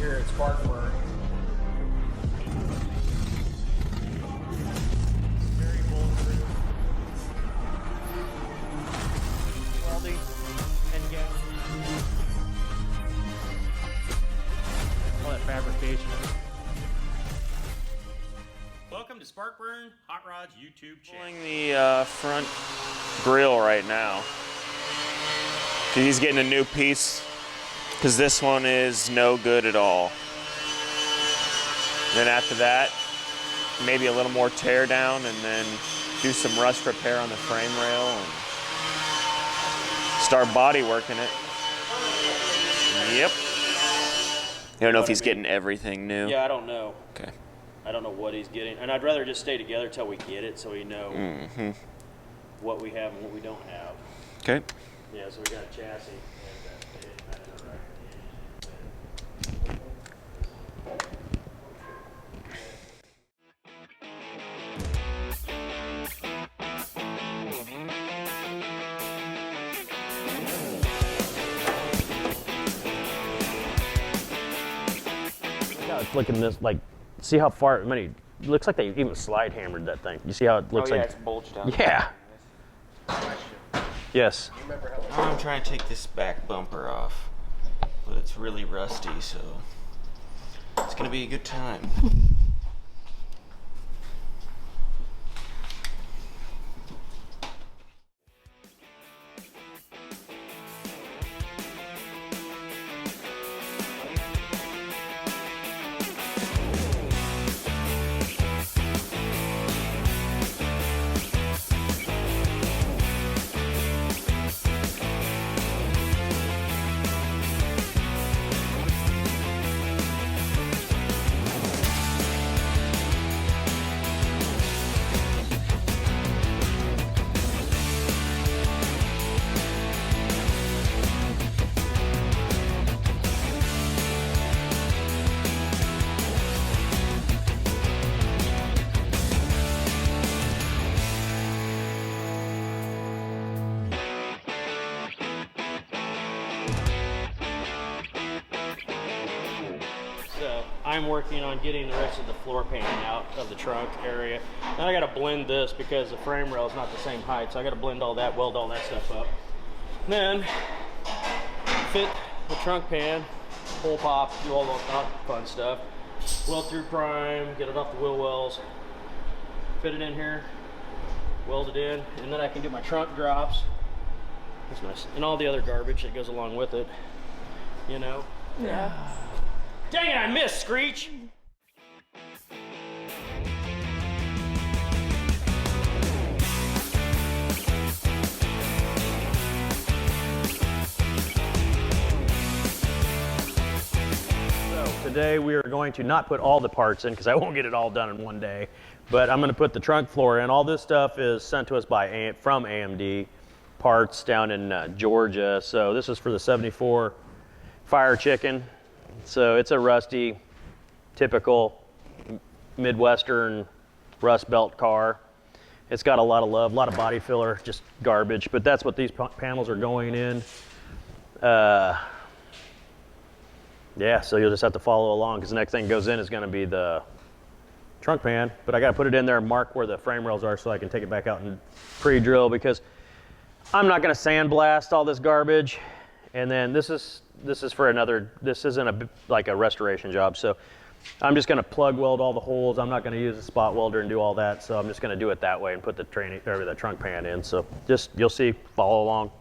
here at Sparkburn. Very bulletproof. Welding and gas. All that fabrication. Welcome to Sparkburn Hotrods YouTube channel. Pulling the front grill right now. He's getting a new piece because this one is no good at all. Then after that, maybe a little more tear down and then do some rust repair on the frame rail and start body working it. Yep. You don't know if he's getting everything new? Yeah, I don't know. Okay. I don't know what he's getting. And I'd rather just stay together till we get it so we know what we have and what we don't have. Okay. Yeah, so we got a chassis. Look at this, like, see how far, it looks like they even slide hammered that thing. You see how it looks like? it's bulged out. Yeah. Yes. I'm trying to take this back bumper off, but it's really rusty, so it's gonna be a good time. I'm working on getting the rest of the floor pan out of the trunk area. Then I got to blend this because the frame rail is not the same height, so I got to blend all that, weld all that stuff up. Then fit the trunk pan, pull pop, do all that fun stuff. Weld through prime, get it off the wheel wells, fit it in here, weld it in, and then I can do my trunk drops. That's nice. And all the other garbage that goes along with it, you know? Yeah. Dang it, I missed, Screech! So today we are going to not put all the parts in because I won't get it all done in one day, but I'm going to put the trunk floor in. All this stuff is sent to us from AMD parts down in Georgia. So this is for the 74 Fire Chicken. So it's a rusty, typical midwestern rust belt car. It's got a lot of love, a lot of body filler, just garbage, but that's what these panels are going in. Yeah, so you'll just have to follow along because the next thing goes in is going to be the trunk pan, but I got to put it in there and mark where the frame rails are so I can take it back out and pre-drill because I'm not going to sandblast all this garbage. And then this is for another, this isn't like a restoration job. So I'm just gonna plug weld all the holes. I'm not gonna use a spot welder and do all that. So I'm just gonna do it that way and put the trunk pan in. So just, you'll see, follow along.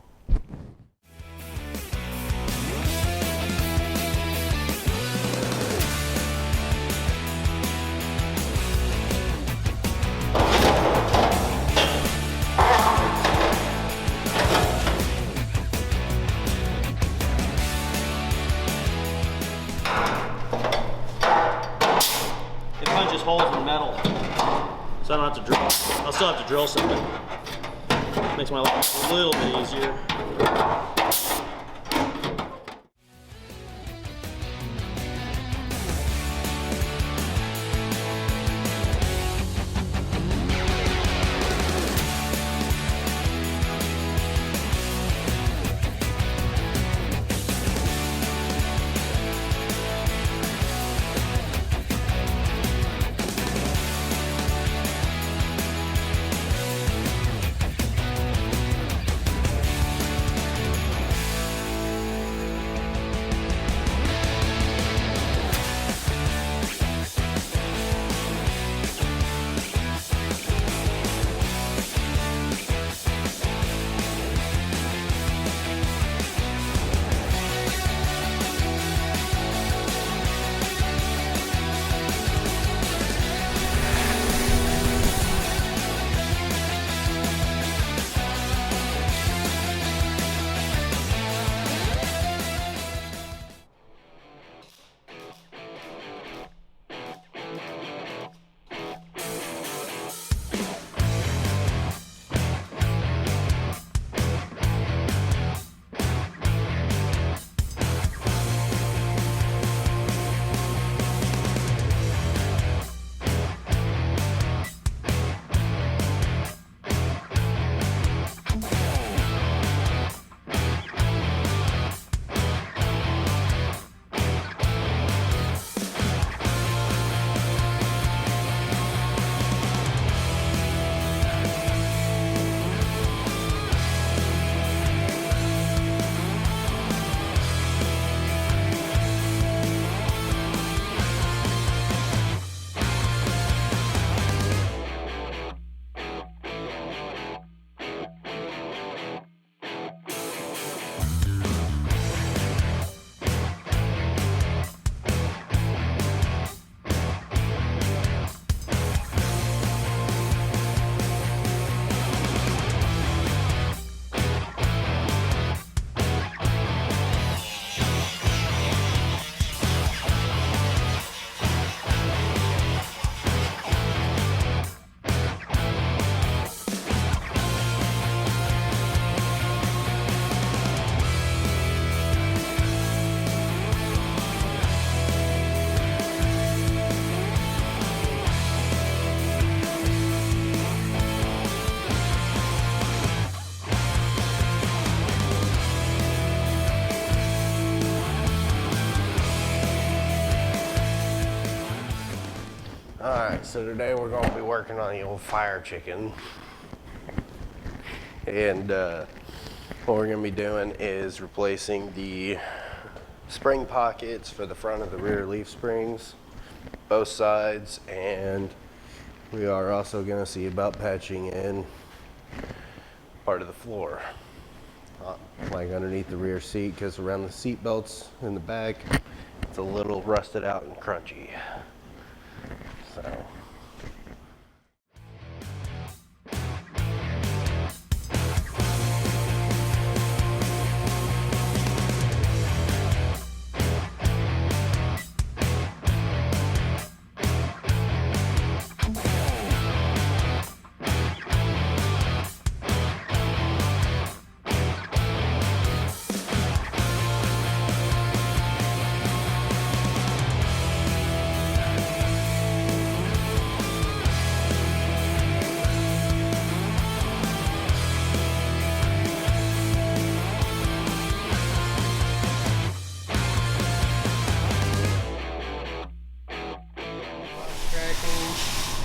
Holes in metal, so I don't have to drill. I'll still have to drill something. Makes my life a little bit easier. Alright, so today we're going to be working on the old fire chicken. And what we're going to be doing is replacing the spring pockets for the front of the rear leaf springs, both sides, and we are also going to see about patching in part of the floor, like underneath the rear seat, because around the seat belts in the back it's a little rusted out and crunchy. So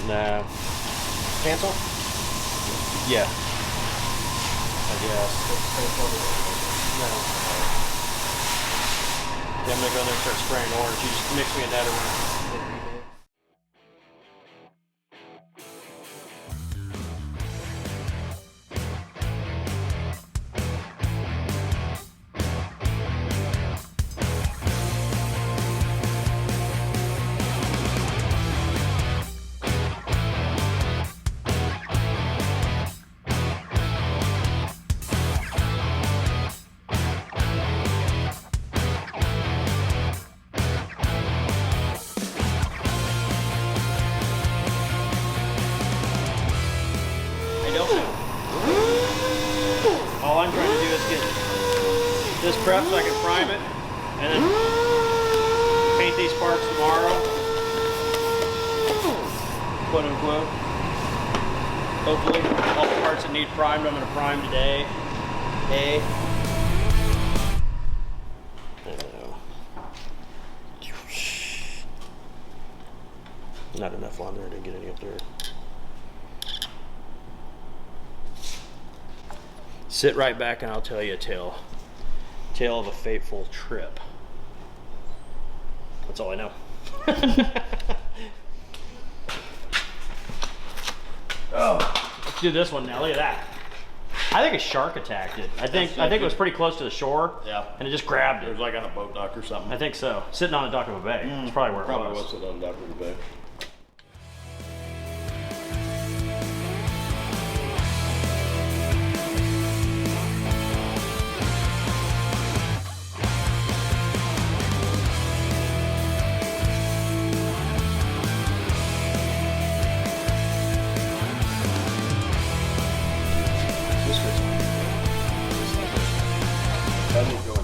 Nah. cancel? Yeah. I guess. No. Yeah, I'm gonna go in there and start spraying orange. You just mix me a net around. All I'm trying to do is get this prepped so I can prime it and then paint these parts tomorrow, quote unquote. Hopefully all the parts that need primed I'm going to prime today. Hey. Not enough on there to get any up there. Sit right back and I'll tell you a tale of a fateful trip. That's all I know. Oh, let's do this one now. Look at that. I think a shark attacked it. I think it was pretty close to the shore. Yeah. And it just grabbed It it. was like on a boat dock or something. I think so. Sitting on the dock of a bay. That's probably where it Probably was. was sitting on the dock of the bay. Doesn't go